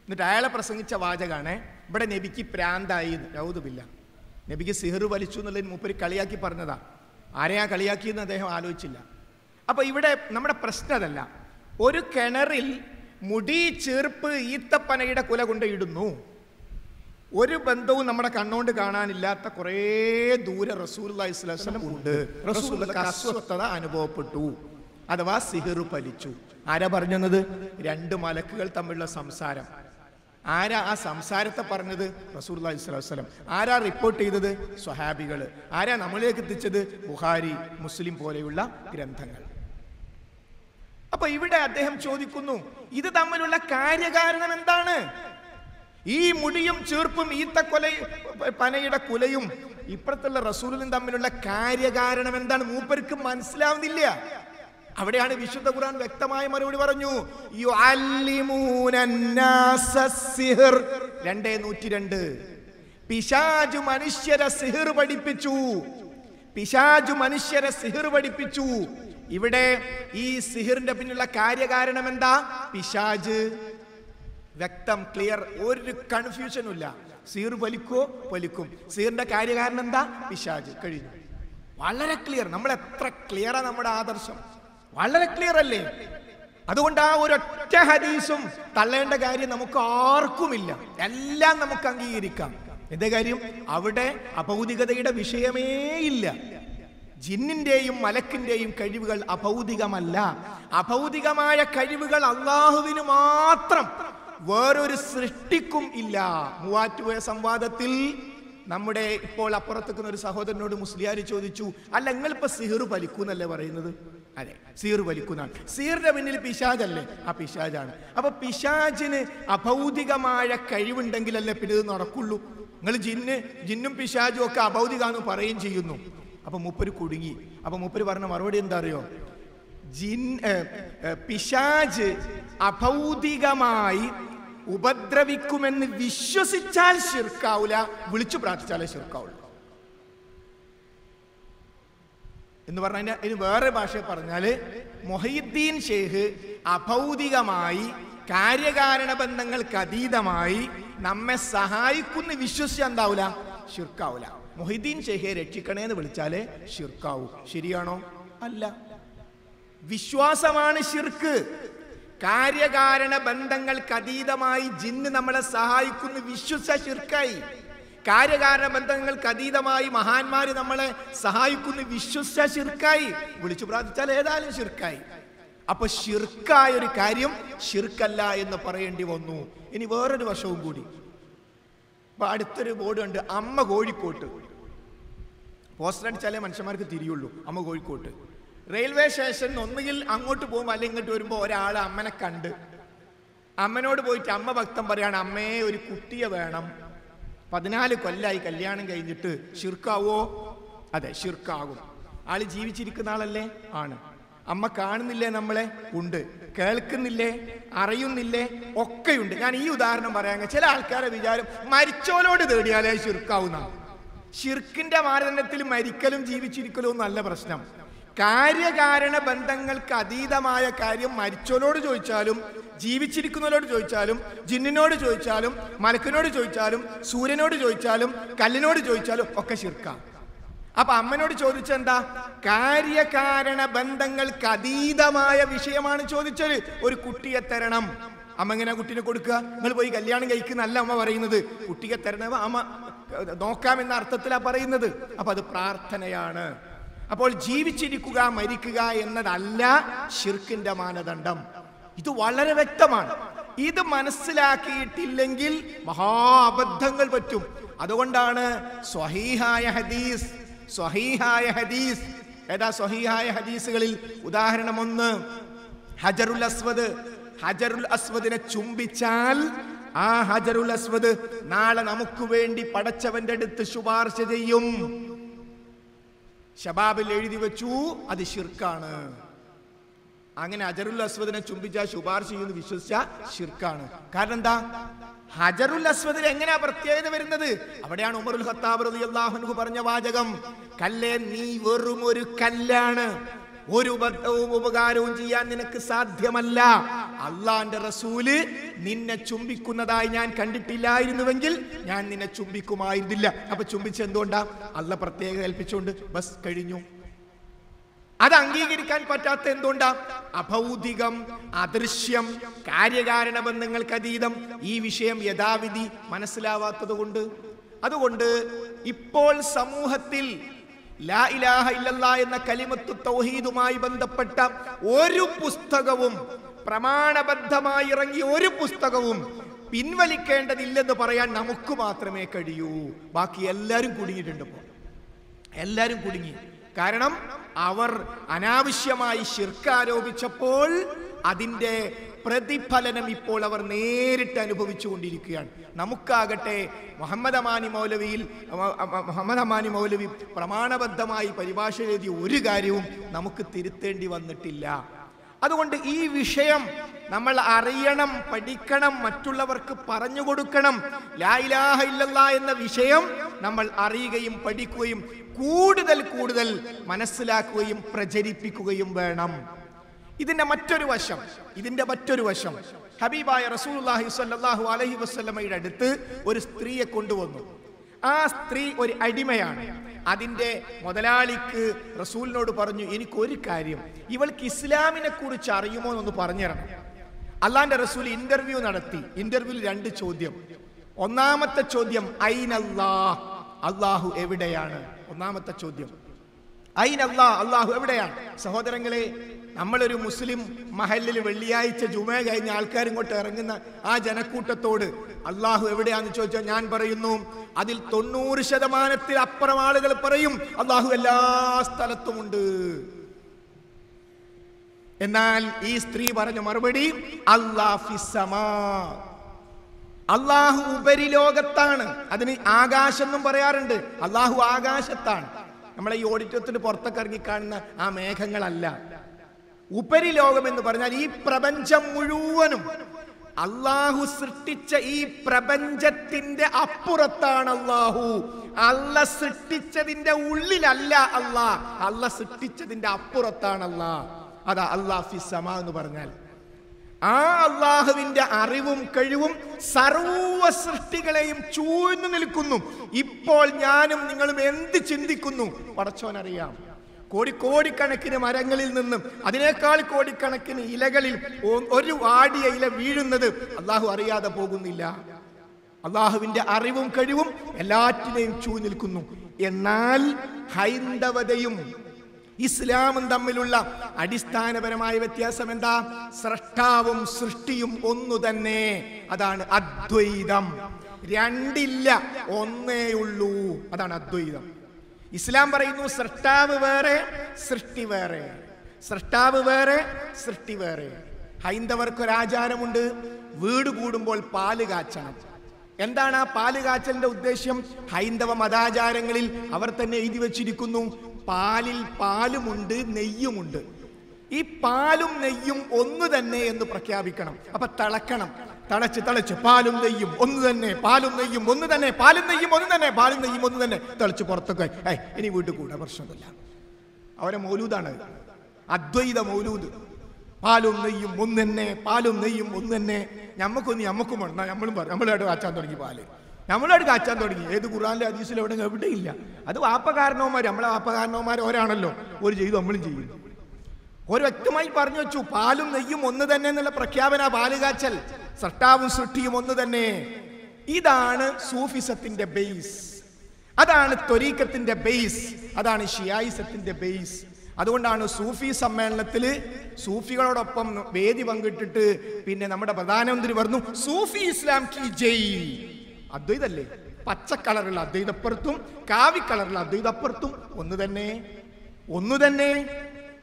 എന്നിട്ട് അയാളെ പ്രസംഗിച്ച വാചകാണ്, ഇവിടെ നബിക്ക് പ്രാന്തായി, ഔദുബില്ല, നബിക്ക് സിഹർ വലിച്ചു എന്നുള്ളതിന് മൂപ്പര് കളിയാക്കി പറഞ്ഞതാ. ആരെയാ കളിയാക്കിയെന്ന് അദ്ദേഹം ആലോചിച്ചില്ല. അപ്പൊ ഇവിടെ നമ്മുടെ പ്രശ്നം അതല്ല. ഒരു കിണറിൽ മുടി, ചീർപ്പ്, ഈത്തപ്പനയുടെ കുല കൊണ്ട് ഇടുന്നു. ഒരു ബന്ധവും നമ്മുടെ കണ്ണുകൊണ്ട് കാണാനില്ലാത്ത കുറേ ദൂരെ റസൂലുള്ളാഹി സ്വല്ലല്ലാഹു അലൈഹി വസല്ലം ഉണ്ട്. റസൂലുള്ളാഹിക്ക് അസ്വസ്ഥത അനുഭവപ്പെട്ടു, അഥവാ സിഹർ ഫലിച്ചു. ആരാ പറഞ്ഞത്? രണ്ട് മലക്കുകൾ തമ്മിലുള്ള സംസാരം. ആരാ ആ സംസാരത്തെ പറഞ്ഞത്? റസൂലുള്ളാഹി സ്വല്ലല്ലാഹു അലൈഹി വസല്ലം. ആരാ റിപ്പോർട്ട് ചെയ്തത്? സ്വഹാബികള്. ആരാ നമ്മളിലേക്ക് എത്തിച്ചത്? ബുഖാരി, മുസ്ലിം പോലെയുള്ള ഗ്രന്ഥങ്ങൾ. അപ്പൊ ഇവിടെ അദ്ദേഹം ചോദിക്കുന്നു, ഇത് തമ്മിലുള്ള കാര്യകാരണം എന്താണ്? ഈ മുടിയും ചീർപ്പും പനയുടെ കുലയും ഇപ്പുറത്തുള്ള റസൂലും തമ്മിലുള്ള കാര്യകാരണം എന്താണ്? മൂപ്പർക്ക് മനസ്സിലാവുന്നില്ല. അവിടെയാണ് വിശുദ്ധ ഖുർആൻ വ്യക്തമായ മറുപടി പറഞ്ഞു. 2:102 പിശാചു മനുഷ്യരെ സിഹർ പഠിപ്പിച്ചു. പിശാചു മനുഷ്യരെ സിഹർ പഠിപ്പിച്ചു. ഇവിടെ ഈ സിഹറിന്റെ പിന്നിലുള്ള കാര്യകാരണം എന്താ? പിശാച്. വ്യക്തം, ക്ലിയർ, ഒരു കൺഫ്യൂഷനും ഇല്ല. സിഹർ വലിക്കും. സിഹറിന്റെ കാര്യകാരണം എന്താ? പിശാച്. കഴിഞ്ഞു. വളരെ ക്ലിയർ. നമ്മൾ എത്ര ക്ലിയറാ നമ്മുടെ ആദർശം, വളരെ ക്ലിയർ അല്ലേ? അതുകൊണ്ട് ആ ഒരൊറ്റ ഹദീസും തള്ളേണ്ട കാര്യം നമുക്ക് ആർക്കുമില്ല. എല്ലാം നമുക്ക് അംഗീകരിക്കാം. എന്താ കാര്യം? അവിടെ അഭൗതികതയുടെ വിഷയമേ ഇല്ല. ജിന്നിന്റെയും മലക്കിന്റെയും കഴിവുകൾ അഭൗതികമല്ല. അഭൗതികമായ കഴിവുകൾ അള്ളാഹുവിന് മാത്രം, വേറൊരു സൃഷ്ടിക്കും ഇല്ല. മൂവാറ്റുപുഴ സംവാദത്തിൽ നമ്മുടെ ഇപ്പോൾ അപ്പുറത്തേക്കുന്ന ഒരു സഹോദരനോട് മുസ്ലിയാർ ചോദിച്ചു, അല്ല നിങ്ങളിപ്പോ സിഹർ വലിക്കൂന്നല്ലേ പറയുന്നത്? അതെ, സിഹർ വലിക്കുന്നതാണ്. സിഹറിന്റെ പിന്നിൽ പിശാചല്ലേ? ആ പിശാചാണ്. അപ്പൊ പിശാചിന് അഭൗതികമായ കഴിവുണ്ടെങ്കിലല്ലേ പിന്നെ ഇത് നടക്കുള്ളൂ. നിങ്ങൾ ജിന്നും പിശാചും ഒക്കെ അഭൗതികാന്ന് പറയുകയും ചെയ്യുന്നു. അപ്പൊ മൂപ്പര് കുടുങ്ങി. അപ്പൊ മൂപ്പര് പറഞ്ഞ മറുപടി എന്താ അറിയോ? പിശാച് അഭൗതികമായി ഉപദ്രവിക്കുമെന്ന് വിശ്വസിച്ചാൽ ശിർക്കാവൂല, വിളിച്ചു പ്രാർത്ഥിച്ചാലേ ശിർക്കാവുള്ളൂ എന്ന് പറഞ്ഞാൽ. ഇനി വേറെ ഭാഷ പറഞ്ഞാല് മൊഹീദ്ദീൻ ഷേഖ് അഭൗതികമായി കാര്യകാരണ ബന്ധങ്ങൾക്ക് അതീതമായി നമ്മെ സഹായിക്കുന്ന വിശ്വസിച്ചാൽ എന്താവൂല? ശിർക്കാവൂല. മൊഹീദ്ദീൻ ഷേഖെ രക്ഷിക്കണേന്ന് വിളിച്ചാലേ ശിർക്കാവൂ. ശരിയാണോ? അല്ല. വിശ്വാസമാണ് ശിർക്ക്. കാര്യകാരണ ബന്ധങ്ങൾക്ക് അതീതമായി ജിന്ന് നമ്മളെ സഹായിക്കുന്ന വിശ്വസിച്ച ശിർക്കായി. കാര്യകാരണ ബന്ധങ്ങൾക്ക് അതീതമായി മഹാന്മാര് നമ്മളെ സഹായിക്കുന്ന വിശ്വസിച്ച ശിർക്കായി. വിളിച്ചു പ്രാർത്ഥിച്ചാൽ ഏതായാലും ശിർക്കായി. അപ്പൊ ശിർക്കായ ഒരു കാര്യം ശിർക്കല്ല എന്ന് പറയേണ്ടി വന്നു. ഇനി വേറൊരു വശവും കൂടി. അപ്പൊ അടുത്തൊരു ബോർഡ് ഉണ്ട്, അമ്മ കോഴിക്കോട്ട്. പോസ്റ്റർ അടിച്ചാലേ മനുഷ്യന്മാർക്ക് തിരിയുള്ളൂ. അമ്മ കോഴിക്കോട്ട് റെയിൽവേ സ്റ്റേഷൻ ഒന്നുകിൽ അങ്ങോട്ട് പോകുമ്പോൾ അല്ലെങ്കിൽ ഇങ്ങോട്ട് വരുമ്പോൾ ഒരാൾ അമ്മനെ കണ്ട് അമ്മനോട് പോയിട്ട് അമ്മ ഭക്തം പറയാണ്, അമ്മേ ഒരു കുട്ടിയെ വേണം, 14 കൊല്ലായി കല്യാണം കഴിഞ്ഞിട്ട്. ശിർക്കാവോ? അതെ, ശിർക്കാകും. ആള് ജീവിച്ചിരിക്കുന്ന ആളല്ലേ? ആണ്. അമ്മ കാണുന്നില്ലേ നമ്മളെ? ഉണ്ട്. കേൾക്കുന്നില്ലേ? അറിയുന്നില്ലേ? ഒക്കെയുണ്ട്. ഞാൻ ഈ ഉദാഹരണം പറയാൻ, ചില ആൾക്കാരെ വിചാരം മരിച്ചോലോട് തേടിയാലേ ശിർക്കാവുന്ന. ശിർക്കിന്റെ മാനദണ്ഡത്തിൽ മരിക്കലും ജീവിച്ചിരിക്കലും നല്ല പ്രശ്നം. കാര്യകാരണ ബന്ധങ്ങൾക്ക് അതീതമായ കാര്യം മരിച്ചോലോട് ചോദിച്ചാലും ജീവിച്ചിരിക്കുന്നവരോട് ചോദിച്ചാലും ജിന്നിനോട് ചോദിച്ചാലും മലക്കിനോട് ചോദിച്ചാലും സൂര്യനോട് ചോദിച്ചാലും കല്ലിനോട് ചോദിച്ചാലും ഒക്കെ ശിർക്കാ. അപ്പൊ അമ്മനോട് ചോദിച്ചെന്താ? കാര്യകാരണ ബന്ധങ്ങൾക്ക് അതീതമായ വിഷയമാണ് ചോദിച്ചത്. ഒരു കുട്ടിയെ തരണം. അമ്മ എങ്ങനെ കുട്ടീനെ കൊടുക്കുക? നിങ്ങൾ പോയി കല്യാണം കഴിക്കുന്നല്ല അമ്മ പറയുന്നത്. കുട്ടിയെ തരണം അമ്മ നോക്കാമെന്ന അർത്ഥത്തിലാണ് പറയുന്നത്. അപ്പൊ അത് പ്രാർത്ഥനയാണ്. അപ്പോൾ ജീവിച്ചിരിക്കുക മരിക്കുക എന്നതല്ല ശിർക്കിന്റെ മാനദണ്ഡം. ഇത് വളരെ വ്യക്തമാണ്. ഇത് മനസ്സിലാക്കിയിട്ടില്ലെങ്കിൽ മഹാ അബദ്ധങ്ങൾ പറ്റും. അതുകൊണ്ടാണ് സ്വഹീഹായ ഹദീസ് ഏതാ സ്വഹീഹായ ഹദീസുകളിൽ ഉദാഹരണം 1, ഹജറുൽ അസ്വദിനെ ചുംബിച്ചാൽ ആ ഹജറുൽ അസ്വദ് നാളെ നമുക്ക് വേണ്ടി പടച്ചവന്റെ അടുത്ത് ശുപാർശ ചെയ്യും. ശബാബിൽ എഴുതി വെച്ചു, അത് ശിർക്കാണ്. അങ്ങനെ ഹജറുൽ അസ്വദിനെ ചുംബിച്ചാൽ ശുപാർശ ചെയ്യുമെന്ന് വിശ്വസിച്ച ശിർക്കാണ്. കാരണം എന്താ? ഹജറുൽ അസ്വദിൽ എങ്ങനെയാ പ്രത്യേകത വരുന്നത്? അവിടെയാണ് ഉമറുൽ ഖത്താബ് റളിയല്ലാഹു അൻഹു പറഞ്ഞ വാചകം, കല്ലേ നീ വെറും ഒരു കല്ലാണ്, ഒരു ഉപകാരവും ചെയ്യാൻ നിനക്ക് സാധ്യമല്ല. അള്ളാന്റെ റസൂല് നിന്നെ ചുംബിക്കുന്നതായി ഞാൻ കണ്ടിട്ടില്ലായിരുന്നുവെങ്കിൽ ഞാൻ നിന്നെ ചുംബിക്കുമായിരുന്നില്ല. അപ്പൊ ചുംബിച്ച് എന്തുകൊണ്ടാ? അള്ളാഹ് പ്രത്യേക കൽപ്പിച്ചുകൊണ്ട്. ബസ് കഴിഞ്ഞു. അത് അംഗീകരിക്കാൻ പറ്റാത്ത എന്തുകൊണ്ടാ? അഭൗതികം, അദൃശ്യം, കാര്യകാരണ ബന്ധങ്ങൾക്ക് അതീതം ഈ വിഷയം യഥാവിധി മനസ്സിലാവാത്തത് കൊണ്ട്. അതുകൊണ്ട് ഇപ്പോൾ സമൂഹത്തിൽ ലാ ഇലാഹ ഇല്ലല്ലാഹ് എന്ന കലിമത്തു തൗഹീദുമായി ബന്ധപ്പെട്ട ഒരു പുസ്തകവും, പ്രമാണബദ്ധമായി ഇറങ്ങിയ ഒരു പുസ്തകവും പിൻവലിക്കേണ്ടതില്ലെന്ന് പറയാൻ നമുക്ക് മാത്രമേ കഴിയൂ. ബാക്കി എല്ലാവരും കുടുങ്ങിയിട്ടുണ്ട്. എല്ലാവരും കുടുങ്ങി. കാരണം അവർ അനാവശ്യമായി ശിർക്ക് ആരോപിച്ചപ്പോൾ അതിൻ്റെ പ്രതിഫലനം ഇപ്പോൾ അവർ നേരിട്ട് അനുഭവിച്ചു കൊണ്ടിരിക്കുകയാണ്. നമുക്കാകട്ടെ മുഹമ്മദ് അമാനി മൗലവി പ്രമാണബദ്ധമായി പരിഭാഷ എഴുതിയ ഒരു കാര്യവും നമുക്ക് തിരുത്തേണ്ടി വന്നിട്ടില്ല. അതുകൊണ്ട് ഈ വിഷയം നമ്മൾ അറിയണം, പഠിക്കണം, മറ്റുള്ളവർക്ക് പറഞ്ഞു കൊടുക്കണം. ലാ ഇലാഹ ഇല്ലല്ലാഹ് എന്ന വിഷയം നമ്മൾ അറിയുകയും പഠിക്കുകയും കൂടുതൽ മനസ്സിലാക്കുകയും പ്രചരിപ്പിക്കുകയും വേണം. ഇതിന്റെ മറ്റൊരു വശം ഹബീബായ റസൂലുള്ളാഹി സ്വല്ലല്ലാഹു അലൈഹി വസല്ലമയുടെ അടുത്ത് ഒരു സ്ത്രീയെ കൊണ്ടുവന്നു. ആ സ്ത്രീ ഒരു അടിമയാണ്. അതിന്റെ മുതലാളിക്ക് റസൂലിനോട് പറഞ്ഞു, എനിക്കൊരു കാര്യം, ഇവൾക്ക് ഇസ്ലാമിനെ കുറിച്ച് അറിയുമോ എന്നൊന്ന് പറഞ്ഞു തരണം. അള്ളാന്റെ റസൂൽ ഇന്റർവ്യൂ നടത്തി. ഇന്റർവ്യൂവിൽ 2 ചോദ്യം. ഒന്നാമത്തെ ചോദ്യം ഐനല്ലാഹ്, അള്ളാഹു എവിടെയാണ്? ഒന്നാമത്തെ ചോദ്യം ഐനല്ലാഹ്, അള്ളാഹു എവിടെയാണ്? സഹോദരങ്ങളെ, നമ്മളൊരു മുസ്ലിം മഹല്ലിൽ വെള്ളിയാഴ്ച ജുമഅ കഴിഞ്ഞ ആൾക്കാർ ഇങ്ങോട്ട് ഇറങ്ങുന്ന ആ ജനക്കൂട്ടത്തോട് അള്ളാഹു എവിടെയാന്ന് ചോദിച്ചാൽ ഞാൻ പറയുന്നു, അതിൽ 90% അപ്പുറം ആളുകൾ പറയും അള്ളാഹു എല്ലാ സ്ഥലത്തുമുണ്ട്. എന്നാൽ ഈ സ്ത്രീ പറഞ്ഞ മറുപടി അള്ളാഹു ഉപരിലോകത്താണ്. അതിന് ആകാശം എന്നും പറയാറുണ്ട്. അള്ളാഹു ആകാശത്താണ്. നമ്മളെ ഈ ഓഡിറ്റോറിയത്തിന് പുറത്തൊക്കെ ഇറങ്ങി കാണുന്ന ആ മേഘങ്ങളല്ല. ഉപരിലോകം എന്ന് പറഞ്ഞാൽ ഈ പ്രപഞ്ചം മുഴുവനും, അള്ളാഹു സൃഷ്ടിച്ച ഈ പ്രപഞ്ചത്തിന്റെ അപ്പുറത്താണ് അള്ളാഹു. അല്ല സൃഷ്ടിച്ചതിന്റെ ഉള്ളിലല്ല അള്ളാഹ്, അല്ല സൃഷ്ടിച്ചതിന്റെ അപ്പുറത്താണ് അള്ളാഹ്. അതാ അല്ലാഹു ഫിസ് സമാ എന്ന് പറഞ്ഞാൽ. ആ അള്ളാഹുവിന്റെ അറിവും കഴിവും സർവ സൃഷ്ടികളെയും ചൂഴ്ന്നു നിൽക്കുന്നു. ഇപ്പോൾ ഞാനും നിങ്ങളും എന്ത് ചിന്തിക്കുന്നു പടച്ചോനറിയാം. കോടിക്കണക്കിന് മരങ്ങളിൽ നിന്നും അതിനേക്കാൾ കോടിക്കണക്കിന് ഇലകളിൽ ഒരു വാടിയ ഇല വീഴുന്നത് അള്ളാഹു അറിയാതെ പോകുന്നില്ല. അള്ളാഹുവിന്റെ അറിവും കഴിവും എല്ലാറ്റിനെയും ചൂഴ്ന്നു നിൽക്കുന്നു. എന്നാൽ ഹൈന്ദവതയും ഇസ്ലാമും തമ്മിലുള്ള അടിസ്ഥാനപരമായ വ്യത്യാസം എന്താ? സ്രഷ്ടാവും സൃഷ്ടിയും ഒന്നു തന്നെ. അതാണ് അദ്വൈതം. രണ്ടില്ല, ഒന്നേ ഉള്ളൂ. അതാണ് അദ്വൈതം. ഇസ്ലാം പറയുന്നു സ്രഷ്ടാവ് വേറെ, സൃഷ്ടി വേറെ. സ്രഷ്ടാവ് വേറെ, സൃഷ്ടി വേറെ. ഹൈന്ദവർക്കൊരാചാരമുണ്ട്, വീട് കൂടുമ്പോൾ പാല് കാച്ചണം. എന്താണ് ആ പാല് കാച്ചലിന്റെ ഉദ്ദേശ്യം? ഹൈന്ദവ മതാചാരങ്ങളിൽ അവർ തന്നെ എഴുതി വച്ചിരിക്കുന്നു, പാലിൽ പാലുമുണ്ട്, നെയ്യുമുണ്ട്. ഈ പാലും നെയ്യും ഒന്ന് തന്നെ എന്ന് പ്രഖ്യാപിക്കണം. അപ്പൊ തിളക്കണം, തിളച്ച് പാലും നെയ്യും ഒന്ന് തന്നെ, പാലും നെയ്യും ഒന്ന് തന്നെ, പാലും നെയ്യും ഒന്ന് തന്നെ, പാലും നെയ്യും ഒന്ന് തന്നെ, തിളച്ച് പുറത്തൊക്കെ ഇനി വീട്ടിൽ കൂടെ പ്രശ്നമില്ല. അവരെ മൗലൂദാണ്, അദ്വൈത മൗലൂദ്. പാലും നെയ്യും ഒന്ന് തന്നെ, പാലും നെയ്യും ഒന്ന് തന്നെ. ഞമ്മക്കും വേണം, നമ്മളായിട്ട് കാച്ചാൻ തുടങ്ങി പാല്, നമ്മളായിട്ട് കാച്ചാൻ തുടങ്ങി. ഏത് ഖുർആനിലെ ഹദീസിലും എവിടെയില്ല. അത് വാപ്പകാരണവന്മാർ, നമ്മളെ വാപ്പകാരണവന്മാർ ഓരാണല്ലോ, ഒരു ചെയ്തു നമ്മളും ചെയ്യും. ഒരു വ്യക്തമായി പറഞ്ഞു വെച്ചു, പാലും നെയ്യും ഒന്ന് തന്നെ എന്നുള്ള പ്രഖ്യാപന പാല് കാച്ചൽ. സൃഷ്ടാവും സൃഷ്ടിയും ഒന്ന് തന്നെ. ഇതാണ് സൂഫിസത്തിന്റെ ബേസ്, അതാണ് ത്വരീഖത്തിന്റെ ബേസ്, അതാണ് ഷിയായിസത്തിന്റെ ബേസ്. അതുകൊണ്ടാണ് സൂഫി സമ്മേളനത്തിൽ സൂഫികളോടൊപ്പം വേദി പങ്കിട്ടിട്ട് പിന്നെ നമ്മുടെ പ്രധാനമന്ത്രി പറഞ്ഞു, സൂഫി ഇസ്ലാം കി ജയ്. അദ്വൈതല്ലേ? പച്ച കളറുള്ള അദ്വൈതപ്പുറത്തും കാവി കളറുള്ള അദ്വൈതപ്പുറത്തും ഒന്ന് തന്നെ, ഒന്ന് തന്നെ.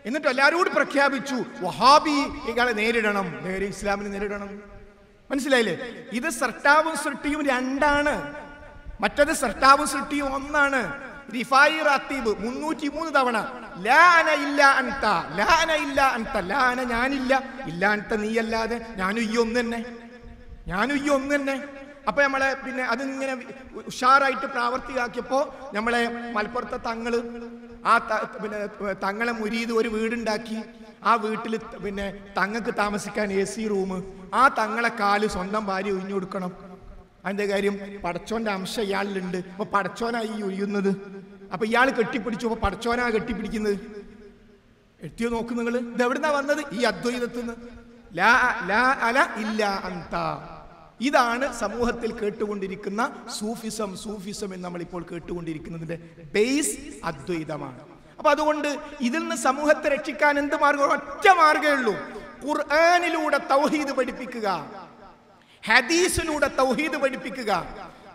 എന്നിട്ട് എല്ലാവരോടും പ്രഖ്യാപിച്ചു, വഹാബികളെ നേരിടണം, നേരെ ഇസ്ലാമിനെ നേരിടണം. മനസ്സിലായില്ലേ? ഇത് സൃഷ്ടാവും സൃഷ്ടിയും രണ്ടാണ്, മറ്റത് സൃഷ്ടാവും സൃഷ്ടിയും ഒന്നാണ്. റിഫായി റാത്തീബ് 303 തവണ ലാ അന ഇല്ല അൻത, ലാ അന ഇല്ല അൻത, ലാ അന ഞാനില്ല, ഇല്ല അൻത നീയല്ലാതെ, ഞാനും ഈ ഒന്ന് തന്നെ, ഞാനും ഈ ഒന്ന് തന്നെ. അപ്പൊ നമ്മളെ പിന്നെ അതിങ്ങനെ ഉഷാറായിട്ട് പ്രാവർത്തികമാക്കിയപ്പോ നമ്മളെ മലപ്പുറത്തെ തങ്ങള് ആ പിന്നെ തങ്ങളെ മുരീത് ഒരു വീടുണ്ടാക്കി. ആ വീട്ടിൽ പിന്നെ തങ്ങൾക്ക് താമസിക്കാൻ AC റൂം. ആ തങ്ങളെ കാല് സ്വന്തം ഭാര്യ ഒഴിഞ്ഞു കൊടുക്കണം. അതിന്റെ കാര്യം പടച്ചോന്റെ അംശം ഇയാളിലുണ്ട്. അപ്പൊ പടച്ചോനായി ഒഴിയുന്നത്. അപ്പൊ ഇയാൾ കെട്ടിപ്പിടിച്ചു, അപ്പൊ പടച്ചോനാ കെട്ടിപ്പിടിക്കുന്നത്. എത്തിയോ നോക്ക് നിങ്ങൾ, ഇത് എവിടുന്നാ വന്നത്? ഈ അദ്വൈതത്തിൽ നിന്ന്. ലാ ലാ അല ഇല്ല അൻത. ഇതാണ് സമൂഹത്തിൽ കേട്ടുകൊണ്ടിരിക്കുന്ന സൂഫിസം എന്ന് നമ്മളിപ്പോൾ കേട്ടുകൊണ്ടിരിക്കുന്നതിന്റെ ബേസ് അദ്വൈതമാണ്. അപ്പൊ അതുകൊണ്ട് ഇതിൽ നിന്ന് സമൂഹത്തെ രക്ഷിക്കാൻ എന്ത് മാർഗം? ഒറ്റ മാർഗമേ ഉള്ളൂ. ഖുർആനിലൂടെ തൗഹീദ് പഠിപ്പിക്കുക, ഹദീസിലൂടെ തൗഹീദ് പഠിപ്പിക്കുക.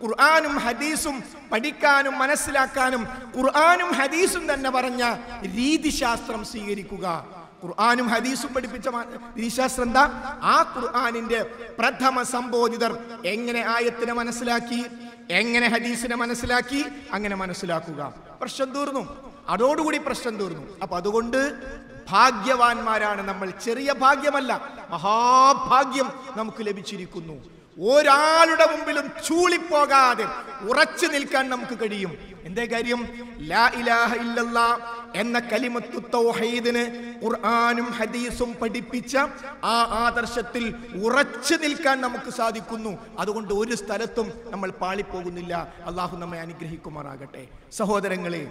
ഖുർആനും ഹദീസും പഠിക്കാനും മനസ്സിലാക്കാനും ഖുർആനും ഹദീസും തന്നെ പറഞ്ഞ രീതിശാസ്ത്രം സ്വീകരിക്കുക. ഖുർആനും ഹദീസും പഠിപ്പിച്ച രീതിശാസ്ത്രം എന്താ? ആ ഖുർആനിന്റെ പ്രഥമ സംബോധിതർ എങ്ങനെ ആയത്തിനെ മനസ്സിലാക്കി, എങ്ങനെ ഹദീസിനെ മനസ്സിലാക്കി, അങ്ങനെ മനസ്സിലാക്കുക. പ്രശ്നം തീർന്നു, അതോടുകൂടി പ്രശ്നം തീർന്നു. അപ്പൊ അതുകൊണ്ട് ഭാഗ്യവാന്മാരാണ് നമ്മൾ. ചെറിയ ഭാഗ്യമല്ല, മഹാഭാഗ്യം നമുക്ക് ലഭിച്ചിരിക്കുന്നു. ഒരാളുടെ മുമ്പിലും ചൂളിപ്പോകാതെ ഉറച്ചു നിൽക്കാൻ നമുക്ക് കഴിയും. എന്തേ കാര്യം? ലാ ഇലാഹ ഇല്ലല്ലാഹ് എന്ന കലിമത്തു തൗഹീദിന് ഖുർആനും ഹദീസും പഠിപ്പിച്ച ആ ആദർശത്തിൽ ഉറച്ചു നിൽക്കാൻ നമുക്ക് സാധിക്കുന്നു. അതുകൊണ്ട് ഒരു സ്ഥലത്തും നമ്മൾ പാളിപ്പോകുന്നില്ല. അള്ളാഹു നമ്മെ അനുഗ്രഹിക്കുമാറാകട്ടെ. സഹോദരങ്ങളെ,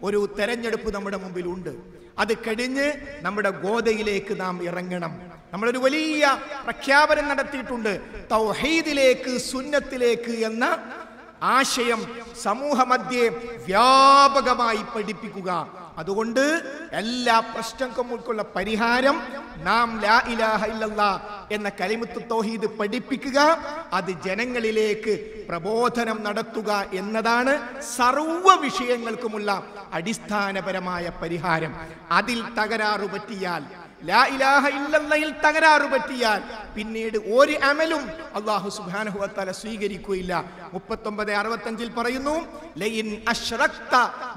ഒരു തെരഞ്ഞെടുപ്പ് നമ്മുടെ മുമ്പിലുണ്ട്. അത് കഴിഞ്ഞ് നമ്മുടെ ഗോദയിലേക്ക് നാം ഇറങ്ങണം. നമ്മളൊരു വലിയ പ്രഖ്യാപനം നടത്തിയിട്ടുണ്ട്. തൗഹീദിലേക്ക്, സുന്നത്തിലേക്ക് എന്ന ആശയം സമൂഹ മധ്യേ വ്യാപകമായി പഠിപ്പിക്കുക. അതുകൊണ്ട് എല്ലാ പ്രശ്നങ്ങൾക്കുമുള്ള പരിഹാരം നാം ലാ ഇലാഹ ഇല്ലല്ലാഹ് എന്ന കലിമത്തു തൗഹീദ് പഠിപ്പിക്കുക, അത് ജനങ്ങളിലേക്ക് പ്രബോധനം നടത്തുക എന്നതാണ് സർവ്വ വിഷയങ്ങൾക്കുമുള്ള അടിസ്ഥാനപരമായ പരിഹാരം. അതിൽ തകരാറ് പറ്റിയാൽ, ലാ ഇലാഹ ഇല്ലല്ലാഹിൽ തകരാറ് പറ്റിയാൽ പിന്നീട് ഒരു അമലും അല്ലാഹു സുബ്ഹാനഹു വ തആല സ്വീകരിക്കുകയില്ല. 39:65 പറയുന്നു, ലയിൻ അശ്റക്ത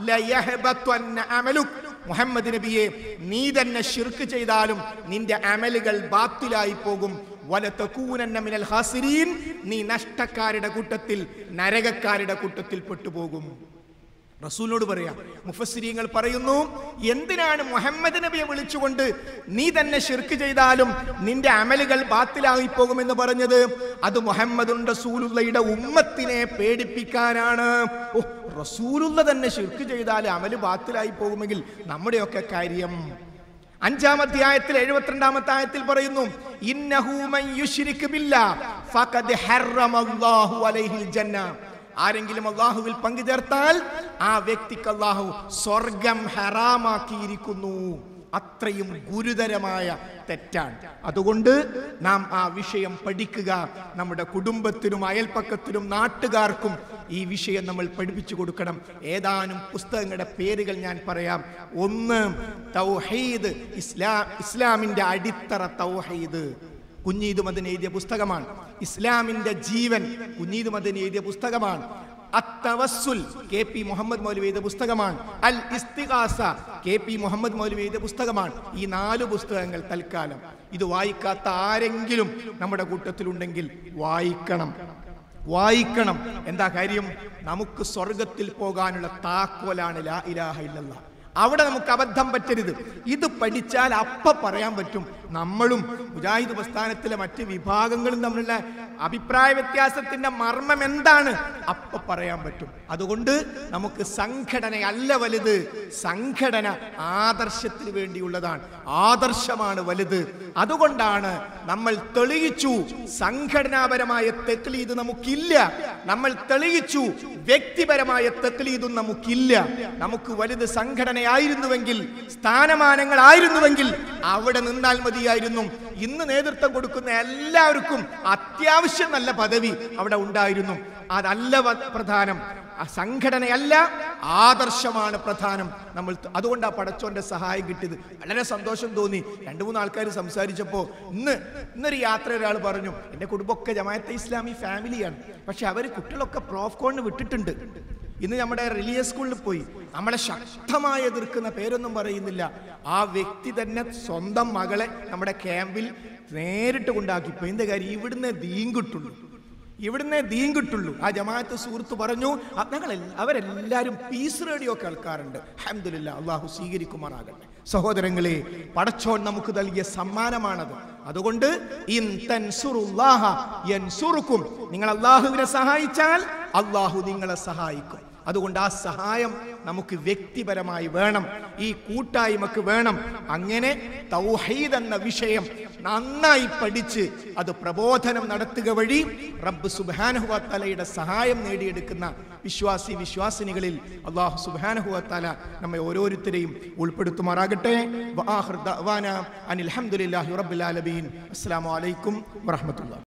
ലയഹബതന്ന അമലുക്. മുഹമ്മദ് നബിയെ, നീ തന്നെ ശിർക്ക് ചെയ്താലും നിന്റെ അമലുകൾ ബാത്തിലായി പോകും. വലതകൂനന്ന മിനൽ ഖാസിരീൻ, നീ നഷ്ടക്കാരുടെ കൂട്ടത്തിൽ, നരകക്കാരുടെ കൂട്ടത്തിൽ പെട്ടുപോകും. റസൂലിനോട് പറയാം. മുഫസ്സിരീങ്ങൾ പറയുന്നു, എന്തിനാണ് മുഹമ്മദ് നബിയെ വിളിച്ചുകൊണ്ട് നീ തന്നെ ശിർക്ക് ചെയ്താലും നിന്റെ അമലുകൾ ബാത്തിലായി പോകുമെന്ന് പറഞ്ഞത്? അത് മുഹമ്മദുൻ റസൂലുള്ളയുടെ ഉമ്മത്തിനെ പേടിപ്പിക്കാനാണ്. റസൂലുള്ള തന്നെ ശിർക്ക് ചെയ്താൽ അമല് ബാത്തിലായി പോകുമെങ്കിൽ നമ്മുടെയൊക്കെ കാര്യം. 5-ാം അധ്യായത്തിൽ 72-ാമത്തെ ആയത്തിൽ പറയുന്നു, ഇന്നഹു മൻ യുശ്രിക് ബില്ലാഹ് ഫഖദ് ഹറമല്ലാഹു അലൈഹിൽ ജന്ന. ആരെങ്കിലും അല്ലാഹുവിൽ പങ്കു ചേർത്താൽ ആ വ്യക്തിക്ക് അല്ലാഹു സ്വർഗം ഹറാമാക്കിയിരിക്കുന്നു. അത്രയും ഗുരുതരമായ തെറ്റാണ്. അതുകൊണ്ട് നാം ആ വിഷയം പഠിക്കുക. നമ്മുടെ കുടുംബത്തിനും അയൽപ്പക്കത്തിനും നാട്ടുകാർക്കും ഈ വിഷയം നമ്മൾ പഠിപ്പിച്ചു കൊടുക്കണം. ഏതാനും പുസ്തകങ്ങളുടെ പേരുകൾ ഞാൻ പറയാം. 1 തൗഹീദ്, ഇസ്ലാമിന്റെ അടിത്തറ തൗഹീദ്, കുഞ്ഞീദ് മദനി എഴുതിയ പുസ്തകമാണ്. ഇസ്ലാമിന്റെ ജീവൻ, കുഞ്ഞീദ് മദനി എഴുതിയ പുസ്തകമാണ്. അത്തവസ്സുൽ, KP മുഹമ്മദ് മൗലവി എഴുതിയ പുസ്തകമാണ്. അൽ ഇസ്തിഗാസ, KP മുഹമ്മദ് മൗലവി എഴുതിയ പുസ്തകമാണ്. ഈ 4 പുസ്തകങ്ങൾ തൽക്കാലം ഇത് വായിക്കാത്ത ആരെങ്കിലും നമ്മുടെ കൂട്ടത്തിലുണ്ടെങ്കിൽ വായിക്കണം. എന്താ കാര്യം? നമുക്ക് സ്വർഗത്തിൽ പോകാനുള്ള താക്കോലാണ് ലാ ഇലാഹ ഇല്ലല്ലാഹ്. അവിടെ നമുക്ക് അബദ്ധം പറ്റരുത്. ഇത് പഠിച്ചാൽ അപ്പ പറയാൻ പറ്റും നമ്മളും മുജാഹിദ് പ്രസ്ഥാനത്തിലെ മറ്റ് വിഭാഗങ്ങളും തമ്മിലുള്ള അഭിപ്രായ വ്യത്യാസത്തിന്റെ മർമ്മം എന്താണ് അപ്പ പറയാൻ പറ്റും. അതുകൊണ്ട് നമുക്ക് സംഘടനയല്ല വലുത്, സംഘടന ആദർശത്തിന് വേണ്ടിയുള്ളതാണ്. ആദർശമാണ് വലുത്. അതുകൊണ്ടാണ് നമ്മൾ തെളിയിച്ചു സംഘടനാപരമായ തഖ്ലീദ് നമുക്കില്ല. നമ്മൾ തെളിയിച്ചു വ്യക്തിപരമായ തഖ്ലീദും നമുക്കില്ല. നമുക്ക് വലുത് സംഘടനയായിരുന്നുവെങ്കിൽ, സ്ഥാനമാനങ്ങളായിരുന്നുവെങ്കിൽ അവിടെ നിന്നാൽ മതിയായിരുന്നു. ഇന്ന് നേതൃത്വം കൊടുക്കുന്ന എല്ലാവർക്കും അത്യാവശ്യം നല്ല പദവി അവിടെ ഉണ്ടായിരുന്നു. അതല്ല പ്രധാനം, സംഘടനയല്ല, ആദർശമാണ് പ്രധാനം. നമ്മൾ അതുകൊണ്ട് ആ പടച്ചോന്റെ സഹായം കിട്ടിയത് വളരെ സന്തോഷം തോന്നി. 2-3 ആൾക്കാർ സംസാരിച്ചപ്പോൾ ഇന്നൊരു യാത്ര ഒരാൾ പറഞ്ഞു, എൻ്റെ കുടുംബമൊക്കെ ജമാഅത്തെ ഇസ്ലാമി ഫാമിലിയാണ്, പക്ഷെ അവർ കുട്ടികളൊക്കെ പ്രോഫ്കോണിന് വിട്ടിട്ടുണ്ട്. ഇന്ന് നമ്മുടെ റിലീജിയസ് സ്കൂളിൽ പോയി നമ്മളെ ശക്തമായി എതിർക്കുന്ന, പേരൊന്നും പറയുന്നില്ല, ആ വ്യക്തി തന്നെ സ്വന്തം മകളെ നമ്മുടെ ക്യാമ്പിൽ നേരിട്ട് കൊണ്ടാക്കി. ഇപ്പൊ എന്ത് കാര്യം? ഇവിടുന്ന് ദീൻ കിട്ടുള്ളൂ. ആ ജമാഅത്ത് സുഹൃത്ത് പറഞ്ഞു, അവരെല്ലാരും പീസ് റേഡിയോ കേൾക്കാറുണ്ട്. അൽഹംദുലില്ലാഹ്, അള്ളാഹു സ്വീകരിക്കുമാറാകട്ടെ. സഹോദരങ്ങളെ, പടച്ചോൻ നമുക്ക് നൽകിയ സമ്മാനമാണത്. അതുകൊണ്ട് ഇൻ തൻസുറുല്ലാഹ യൻസുറുക്കും, നിങ്ങൾ അള്ളാഹുവിനെ സഹായിച്ചാൽ അള്ളാഹു നിങ്ങളെ സഹായിക്കും. അതുകൊണ്ട് ആ സഹായം നമുക്ക് വ്യക്തിപരമായി വേണം, ഈ കൂട്ടായ്മക്ക് വേണം. അങ്ങനെ തൗഹീദ് എന്ന വിഷയം നന്നായി പഠിച്ച് അത് പ്രബോധനം നടത്തുക വഴി റബ്ബ് സുബ്ഹാനഹു വ തആലയുടെ സഹായം നേടിയെടുക്കുന്ന വിശ്വാസിനികളിൽ അല്ലാഹു സുബ്ഹാനഹു വ തആല നമ്മെ ഓരോരുത്തരെയും ഉൾപ്പെടുത്തുമാറാകട്ടെ. വആഖിറു ദഅ്വാനാ അനിൽ ഹംദുലില്ലാഹി റബ്ബിൽ ആലമീൻ. അസ്സലാമു അലൈക്കും വറഹ്മത്തുള്ളാഹി.